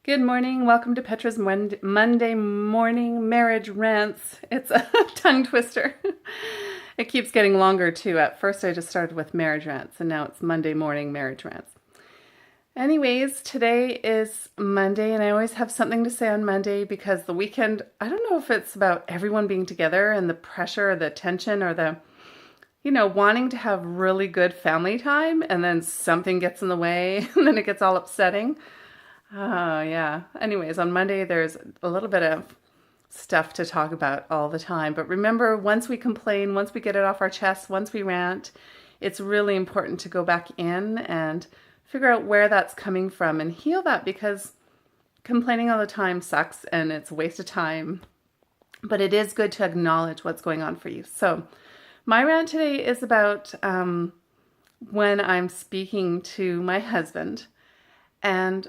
Good morning. Welcome to Petra's Monday morning marriage rants. It's a tongue twister. It keeps getting longer too. At first I just started with marriage rants and now it's Monday morning marriage rants. Anyways, today is Monday and I always have something to say on Monday because the weekend, I don't know if it's about everyone being together and the pressure or the tension or the, wanting to have really good family time and then something gets in the way and then it gets all upsetting. Oh, yeah. Anyways, on Monday, there's a little bit of stuff to talk about all the time. But remember, once we complain, once we get it off our chest, once we rant, it's really important to go back in and figure out where that's coming from and heal that, because complaining all the time sucks and it's a waste of time. But it is good to acknowledge what's going on for you. So my rant today is about when I'm speaking to my husband, and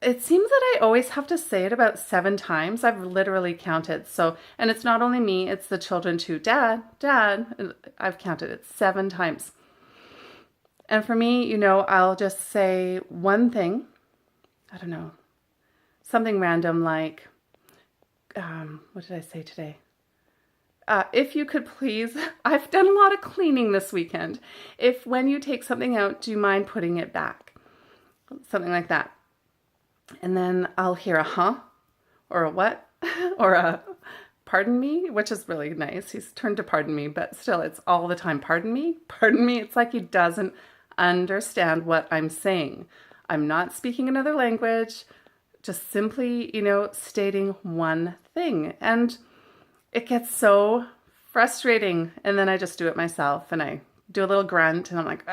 it seems that I always have to say it about 7 times. I've literally counted. So, and it's not only me, it's the children too. Dad, I've counted it 7 times. And for me, I'll just say one thing. I don't know, something random like, what did I say today? If you could please, I've done a lot of cleaning this weekend. If when you take something out, do you mind putting it back? Something like that. And then I'll hear a huh, or a what, or a pardon me, which is really nice. He's turned to pardon me, but still it's all the time. Pardon me. It's like he doesn't understand what I'm saying. I'm not speaking another language, just simply, stating one thing. And it gets so frustrating. And then I just do it myself and I do a little grunt and I'm like,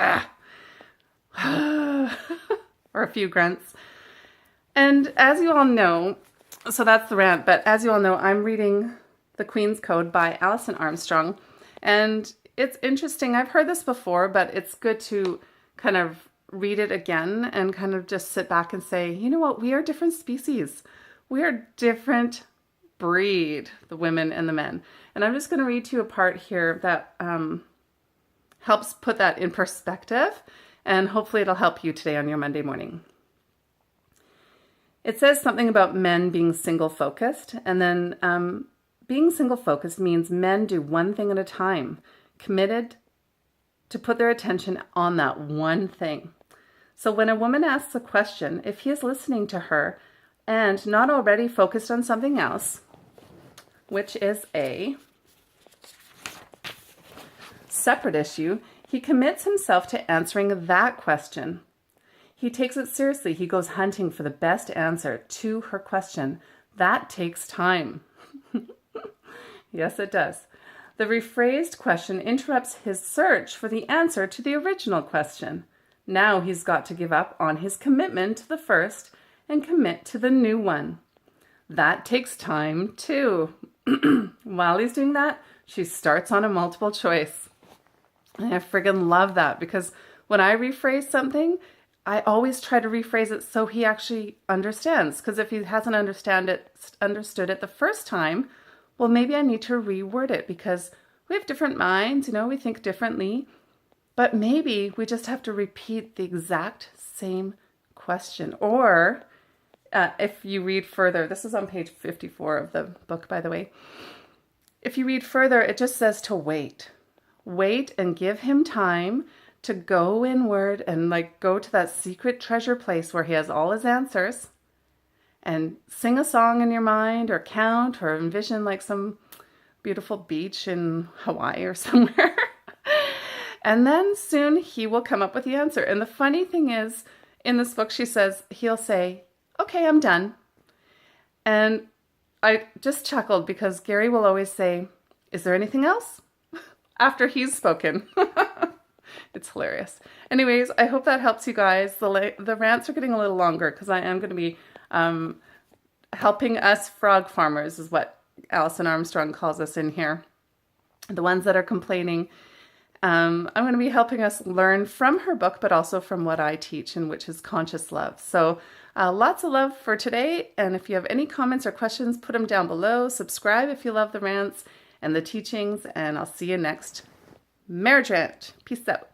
or a few grunts. And as you all know, so that's the rant, but as you all know, I'm reading The Queen's Code by Alison Armstrong. And it's interesting. I've heard this before, but it's good to kind of read it again and kind of just sit back and say, you know what? We are different species. We are different breed, the women and the men. And I'm just going to read to you a part here that helps put that in perspective. And hopefully it'll help you today on your Monday morning. It says something about men being single-focused, and then being single-focused means men do one thing at a time, committed to put their attention on that one thing. So when a woman asks a question, if he is listening to her and not already focused on something else, which is a separate issue, he commits himself to answering that question. He takes it seriously. He goes hunting for the best answer to her question. That takes time. Yes, it does. The rephrased question interrupts his search for the answer to the original question. Now he's got to give up on his commitment to the first and commit to the new one. That takes time too. While he's doing that, she starts on a multiple choice. And I friggin' love that, because when I rephrase something, I always try to rephrase it so he actually understands. Because if he hasn't understood it the first time, well, maybe I need to reword it, because we have different minds, we think differently. But maybe we just have to repeat the exact same question. Or if you read further, this is on page 54 of the book, by the way. If you read further, it just says to wait. Wait and give him time to go inward and go to that secret treasure place where he has all his answers, and sing a song in your mind or count or envision some beautiful beach in Hawaii or somewhere. And then soon he will come up with the answer. And the funny thing is, in this book, she says, he'll say, okay, I'm done. And I just chuckled because Gary will always say, is there anything else? After he's spoken. It's hilarious. Anyways, I hope that helps you guys. The rants are getting a little longer because I am going to be helping us frog farmers, is what Alison Armstrong calls us in here. The ones that are complaining. I'm going to be helping us learn from her book, but also from what I teach, and which is conscious love. So lots of love for today. And if you have any comments or questions, put them down below. Subscribe if you love the rants and the teachings. And I'll see you next marriage rant. Peace out.